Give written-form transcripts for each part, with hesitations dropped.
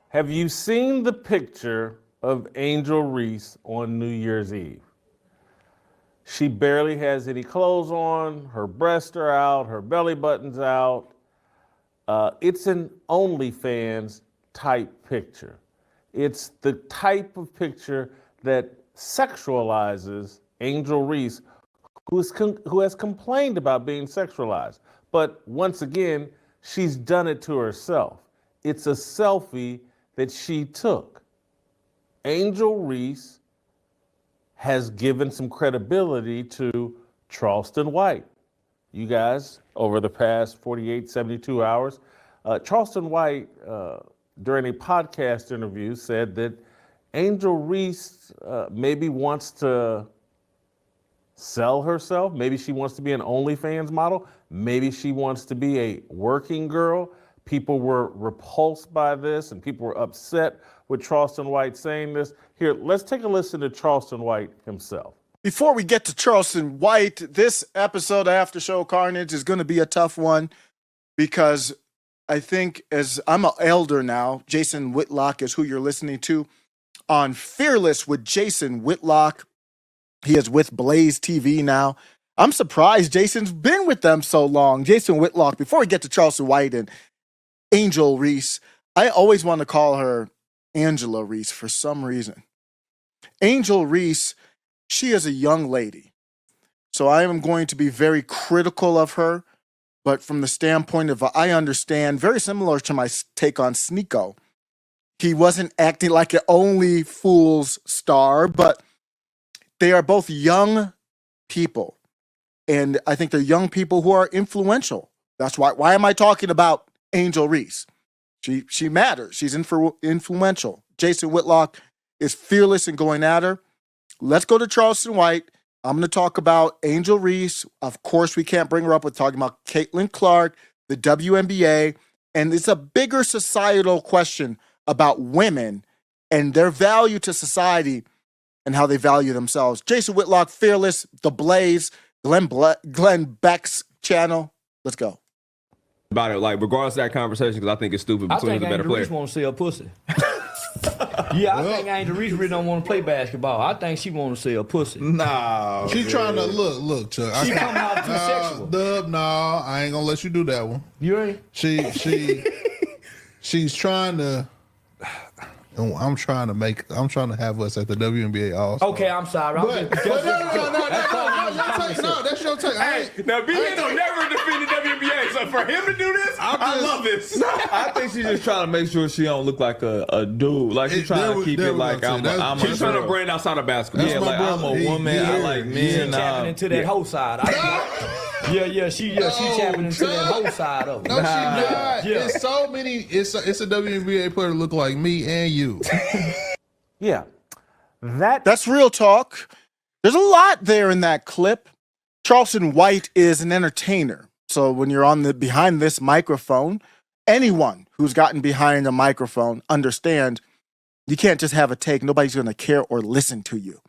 Have you seen the picture of Angel Reese on New Year's Eve? She barely has any clothes on, her breasts are out, her belly button's out. It's an OnlyFans type picture. It's the type of picture that sexualizes Angel Reese, who has complained about being sexualized. But once again, she's done it to herself. It's a selfie that she took. Angel Reese has given some credibility to Charleston White. You guys, over the past 48, 72 hours, Charleston White, during a podcast interview, said that Angel Reese maybe wants to sell herself. Maybe she wants to be an OnlyFans model. Maybe she wants to be a working girl. People were repulsed by this and people were upset with Charleston White saying this. Here, let's take a listen to Charleston White himself. Before we get to Charleston White, this episode of After Show Carnage is going to be a tough one because I think, as I'm an elder now, Jason Whitlock is who you're listening to on Fearless with Jason Whitlock. He is with Blaze TV now. I'm surprised Jason's been with them so long. Jason Whitlock, before we get to Charleston White and Angel Reese, I always want to call her Angela Reese for some reason. Angel Reese, she is a young lady. So I am going to be very critical of her, but from the standpoint of, I understand, very similar to my take on Sneeko. He wasn't acting like an Only Fools star, but they are both young people. And I think they're young people who are influential. That's why am I talking about Angel Reese? She matters. She's influential. Jason Whitlock is fearless in going at her. Let's go to Charleston White. I'm going to talk about Angel Reese. Of course, we can't bring her up with talking about Caitlin Clark, the WNBA, and it's a bigger societal question about women and their value to society and how they value themselves. Jason Whitlock, Fearless, The Blaze, Glenn Beck's channel. Let's go. About it, like regardless of that conversation, because I think it's stupid. I Between think the better Angel player. Reese want to see her pussy. Yeah, I think Angel Reese really don't want to play basketball. I think she want to see her pussy. Nah, she trying to look, Chuck. She come out too sexual. Dub, nah, I ain't gonna let you do that one. You ain't? She's trying to. I'm trying to have us at the WNBA All-Star. Okay, I'm sorry. No, that's your take. Hey, now BN don't never defend the WNBA, so for him to do this, I love this. I think she's just trying to make sure she don't look like a dude. Like she's trying to keep it like I'm She's trying to brand outside of basketball. Yeah, like I'm a woman. I like men. She tapping into that whole side. She tapping into that whole side of it. No, she not. It's so many. It's a WNBA player that look like me and you. Yeah, That's real talk. There's a lot there in that clip. Charleston White is an entertainer. So when you're behind this microphone, anyone who's gotten behind a microphone understand you can't just have a take. Nobody's going to care or listen to you.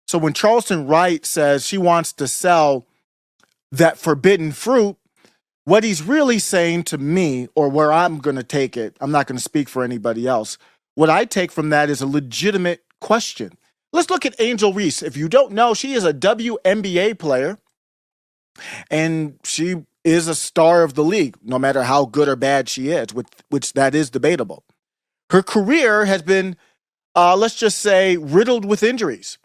So when Charleston White says she wants to sell that forbidden fruit, what he's really saying to me, or where I'm going to take it, I'm not going to speak for anybody else. What I take from that is a legitimate question. Let's look at Angel Reese. If you don't know, she is a WNBA player, and she is a star of the league, no matter how good or bad she is, which that is debatable. Her career has been, let's just say, riddled with injuries.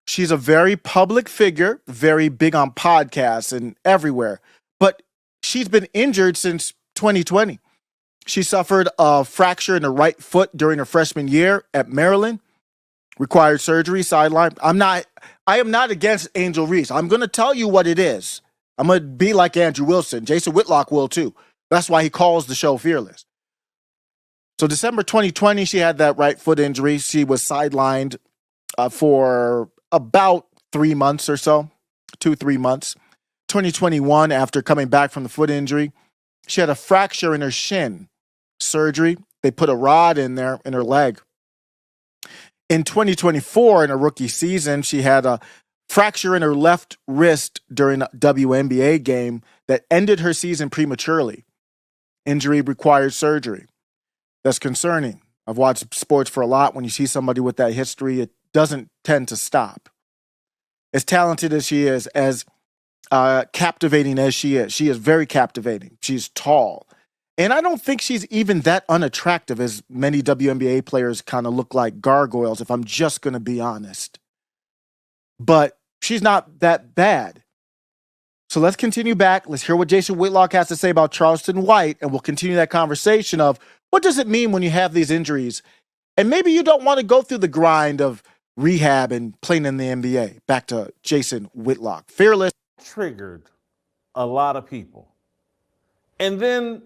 She's a very public figure, very big on podcasts and everywhere, but she's been injured since 2020. She suffered a fracture in her right foot during her freshman year at Maryland, required surgery, sideline. I am not against Angel Reese. I'm going to tell you what it is. I'm going to be like Andrew Wilson. Jason Whitlock will too. That's why he calls the show Fearless. So December 2020, she had that right foot injury. She was sidelined for about 3 months or so, 2-3 months. 2021, after coming back from the foot injury, she had a fracture in her shin. Surgery. They put a rod in there in her leg. In 2024, in her rookie season, she had a fracture in her left wrist during a WNBA game that ended her season prematurely. Injury required surgery. that's concerning. I've watched sports for a lot. When you see somebody with that history, it doesn't tend to stop. As talented as she is, as captivating as she is very captivating. She's tall. And I don't think she's even that unattractive, as many WNBA players kind of look like gargoyles, if I'm just going to be honest. But she's not that bad. So let's continue back. Let's hear what Jason Whitlock has to say about Charleston White, and we'll continue that conversation of what does it mean when you have these injuries? And maybe you don't want to go through the grind of rehab and playing in the NBA. Back to Jason Whitlock. Fearless. Triggered a lot of people. And then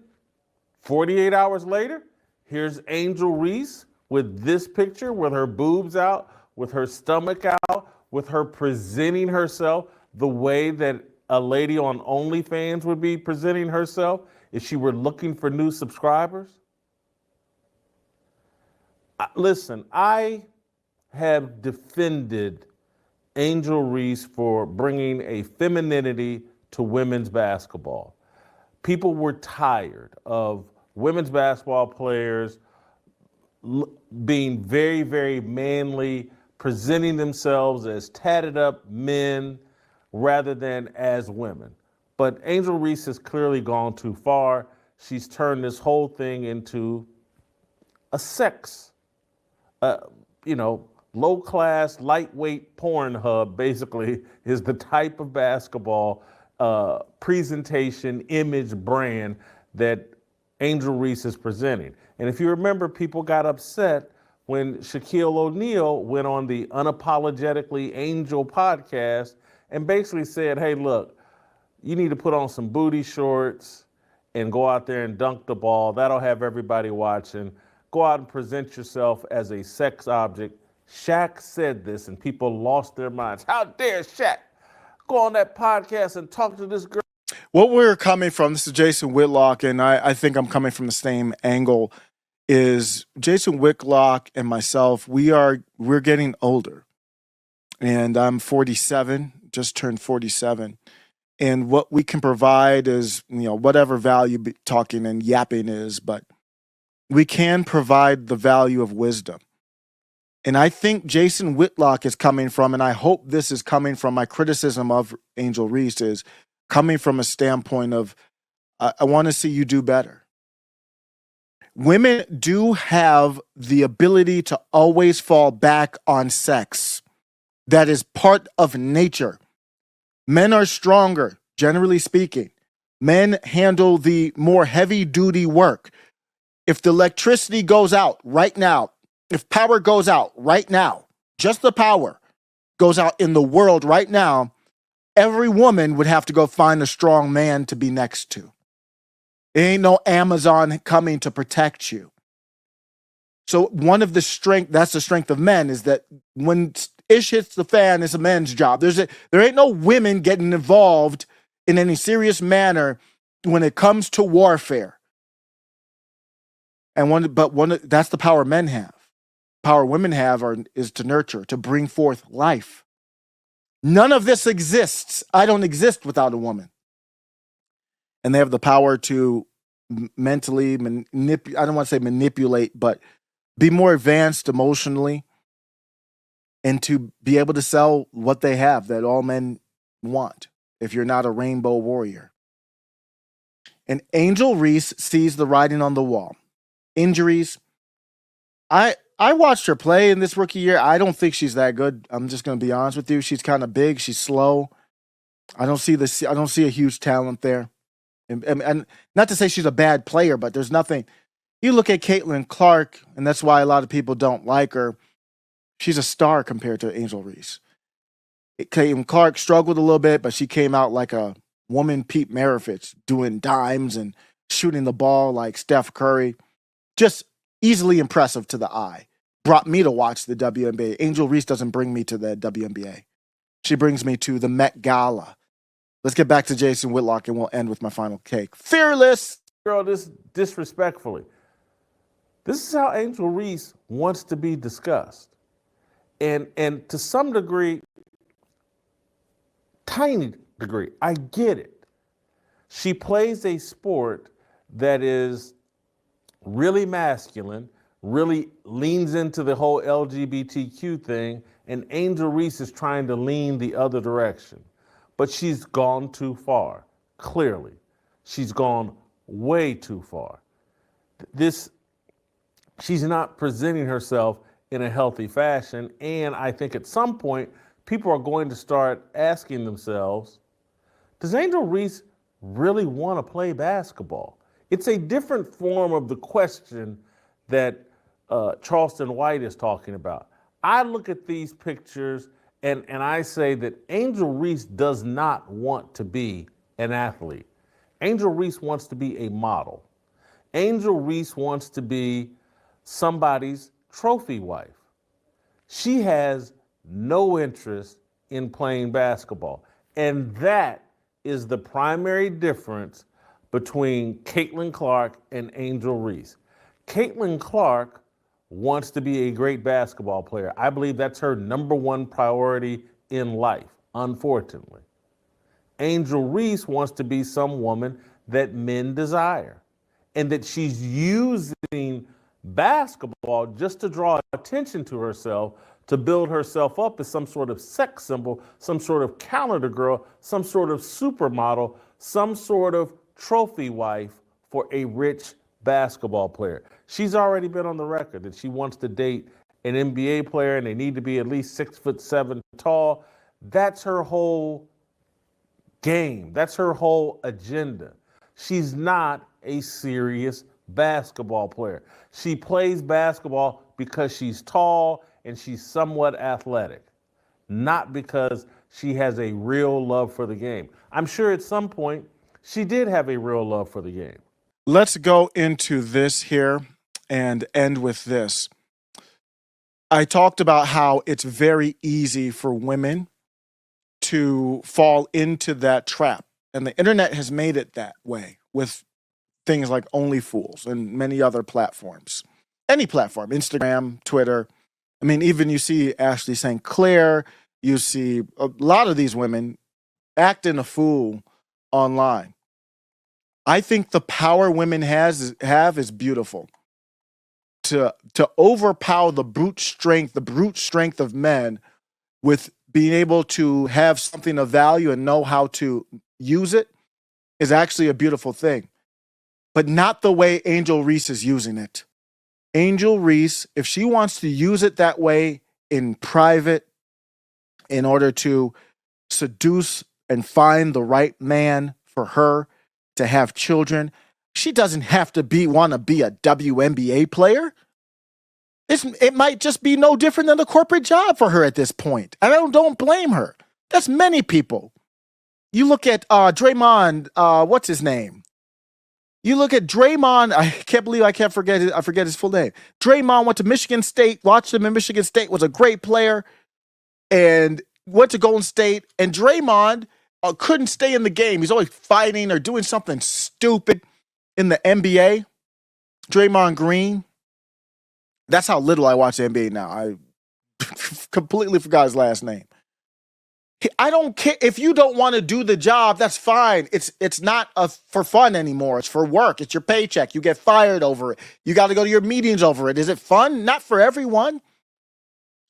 48 hours later, here's Angel Reese with this picture with her boobs out, with her stomach out, with her presenting herself the way that a lady on OnlyFans would be presenting herself if she were looking for new subscribers. Listen, I have defended Angel Reese for bringing a femininity to women's basketball. People were tired of women's basketball players being very, very manly, presenting themselves as tatted up men rather than as women. But Angel Reese has clearly gone too far. She's turned this whole thing into a sex, low-class, lightweight porn hub, basically, is the type of basketball presentation, image, brand that Angel Reese is presenting. And if you remember, people got upset when Shaquille O'Neal went on the Unapologetically Angel podcast and basically said, hey, look, you need to put on some booty shorts and go out there and dunk the ball. That'll have everybody watching. Go out and present yourself as a sex object. Shaq said this and people lost their minds. How dare Shaq go on that podcast and talk to this girl? What we're coming from, this is Jason Whitlock, and I think I'm coming from the same angle, is Jason Whitlock and myself, we're getting older. And I'm 47, just turned 47. And what we can provide is, whatever value talking and yapping is, but we can provide the value of wisdom. And I think Jason Whitlock is coming from, and I hope this is coming from, my criticism of Angel Reese is coming from a standpoint of, I want to see you do better. Women do have the ability to always fall back on sex. That is part of nature. Men are stronger, generally speaking. Men handle the more heavy-duty work. If the electricity goes out right now, if power goes out right now, just the power goes out in the world right now, every woman would have to go find a strong man to be next to. There ain't no Amazon coming to protect you. So one of the that's the strength of men, is that when ish hits the fan, it's a man's job. There ain't no women getting involved in any serious manner when it comes to warfare. And that's the power men have. Power women have is to nurture, to bring forth life. None of this exists. I don't exist without a woman. And they have the power to mentally I don't want to say manipulate, but be more advanced emotionally and to be able to sell what they have that all men want if you're not a rainbow warrior. And Angel Reese sees the writing on the wall. Injuries. I watched her play in this rookie year. I don't think she's that good. I'm just going to be honest with you. She's kind of big. She's slow. I don't see a huge talent there. And not to say she's a bad player, but there's nothing. You look at Caitlin Clark, and that's why a lot of people don't like her. She's a star compared to Angel Reese. Caitlin Clark struggled a little bit, but she came out like a woman Pete Maravich, doing dimes and shooting the ball like Steph Curry. Just easily impressive to the eye. Brought me to watch the WNBA. Angel Reese doesn't bring me to the WNBA. She brings me to the Met Gala. Let's get back to Jason Whitlock, and we'll end with my final take. Fearless. Girl, this disrespectfully. This is how Angel Reese wants to be discussed. And to some degree, tiny degree, I get it. She plays a sport that is really masculine, really leans into the whole LGBTQ thing, and Angel Reese is trying to lean the other direction. But she's gone too far, clearly. She's gone way too far. She's not presenting herself in a healthy fashion, and I think at some point, people are going to start asking themselves, does Angel Reese really want to play basketball? It's a different form of the question that Charleston White is talking about. I look at these pictures and I say that Angel Reese does not want to be an athlete. Angel Reese wants to be a model. Angel Reese wants to be somebody's trophy wife. She has no interest in playing basketball. And that is the primary difference between Caitlin Clark and Angel Reese. Caitlin Clark wants to be a great basketball player. I believe that's her number one priority in life, unfortunately. Angel Reese wants to be some woman that men desire, and that she's using basketball just to draw attention to herself, to build herself up as some sort of sex symbol, some sort of calendar girl, some sort of supermodel, some sort of trophy wife for a rich basketball player. She's already been on the record that she wants to date an NBA player and they need to be at least 6'7" tall. That's her whole game. That's her whole agenda. She's not a serious basketball player. She plays basketball because she's tall and she's somewhat athletic, not because she has a real love for the game. I'm sure at some point she did have a real love for the game. Let's go into this here and end with this. I talked about how it's very easy for women to fall into that trap. And the internet has made it that way with things like OnlyFools and many other platforms. Any platform, Instagram, Twitter. I mean, even you see Ashley St. Clair, you see a lot of these women acting a fool online. I think the power women have is beautiful. To overpower the brute strength of men with being able to have something of value and know how to use it is actually a beautiful thing. But not the way Angel Reese is using it. Angel Reese, if she wants to use it that way in private in order to seduce and find the right man for her to have children, she doesn't have to want to be a WNBA player. It might just be no different than a corporate job for her at this point. And I don't blame her. That's many people. You look at Draymond, what's his name? You look at Draymond, I can't believe I forget his full name. Draymond went to Michigan State, watched him in Michigan State, was a great player, and went to Golden State. And Draymond couldn't stay in the game. He's always fighting or doing something stupid in the NBA. Draymond Green. That's how little I watch the NBA now. I completely forgot his last name. I don't care. If you don't want to do the job, that's fine. It's not for fun anymore. It's for work. It's your paycheck. You get fired over it. You got to go to your meetings over it. Is it fun? Not for everyone.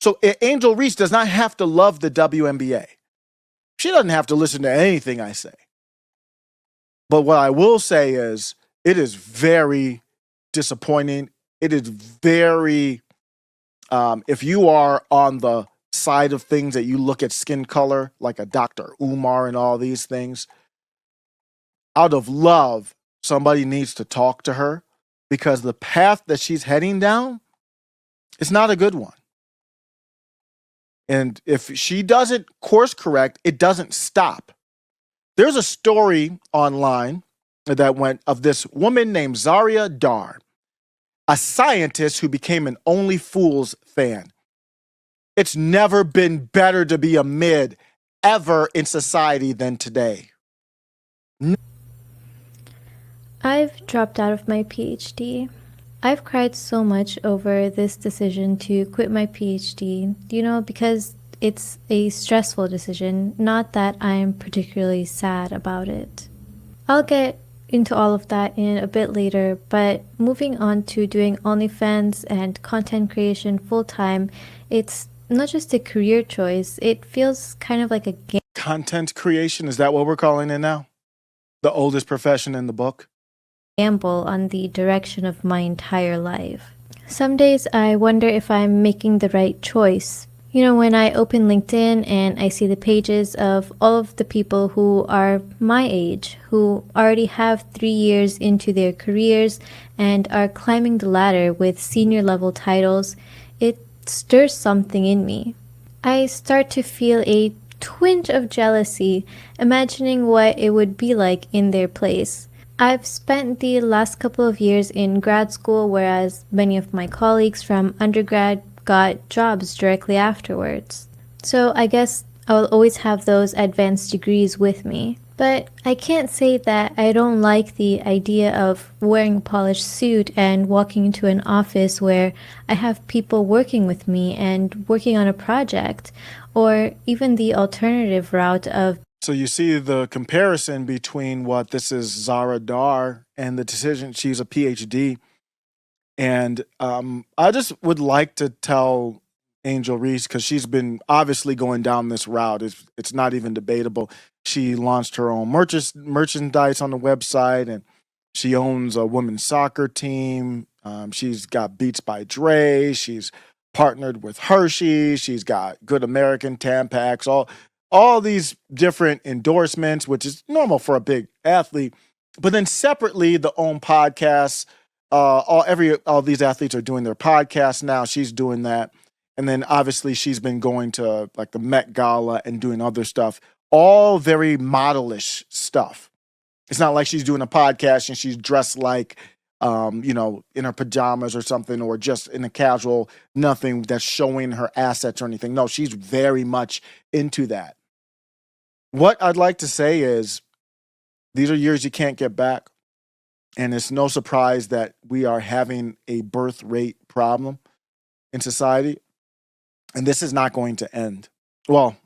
So Angel Reese does not have to love the WNBA. She doesn't have to listen to anything I say. But what I will say is it is very disappointing. It is very, if you are on the side of things that you look at skin color, like a Dr. Umar and all these things, out of love, somebody needs to talk to her because the path that she's heading down is not a good one. And if she doesn't course correct, it doesn't stop. There's a story online that went of this woman named Zaria Dar, a scientist who became an OnlyFools fan. It's never been better to be a mid ever in society than today. I've dropped out of my PhD. I've cried so much over this decision to quit my PhD, because it's a stressful decision, not that I'm particularly sad about it. I'll get into all of that in a bit later, but moving on to doing OnlyFans and content creation full time, it's not just a career choice, it feels kind of like a Content creation, is that what we're calling it now? The oldest profession in the book? gamble on the direction of my entire life. Some days I wonder if I'm making the right choice. You know, when I open LinkedIn and I see the pages of all of the people who are my age, who already have 3 years into their careers and are climbing the ladder with senior level titles, it stirs something in me. I start to feel a twinge of jealousy, imagining what it would be like in their place. I've spent the last couple of years in grad school, whereas many of my colleagues from undergrad got jobs directly afterwards. So I guess I will always have those advanced degrees with me. But I can't say that I don't like the idea of wearing a polished suit and walking into an office where I have people working with me and working on a project, or even the alternative route of So you see the comparison between what this is Zara Dar and the decision. She's a PhD. And I just would like to tell Angel Reese, because she's been obviously going down this route. It's not even debatable. She launched her own merchandise on the website, and she owns a women's soccer team. She's got Beats by Dre. She's partnered with Hershey. She's got Good American, Tampax, all these different endorsements, which is normal for a big athlete. But then separately, the own podcasts. All these athletes are doing their podcasts now. She's doing that. And then obviously she's been going to like the Met Gala and doing other stuff, all very modelish stuff. It's not like she's doing a podcast and she's dressed like, in her pajamas or something, or just in a casual, nothing that's showing her assets or anything. No, she's very much into that. What I'd like to say is these are years you can't get back. And it's no surprise that we are having a birth rate problem in society. And this is not going to end. Well,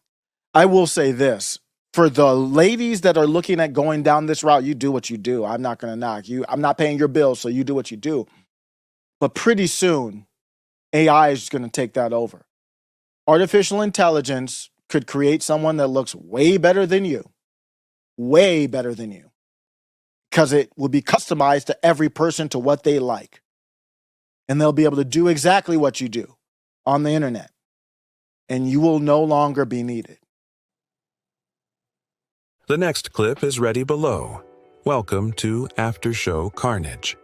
I will say this. For the ladies that are looking at going down this route, you do what you do. I'm not going to knock you. I'm not paying your bills, so you do what you do. But pretty soon, AI is going to take that over. Artificial intelligence could create someone that looks way better than you. Way better than you. Because it will be customized to every person to what they like. And they'll be able to do exactly what you do on the internet. And you will no longer be needed. The next clip is ready below. Welcome to After Show Carnage.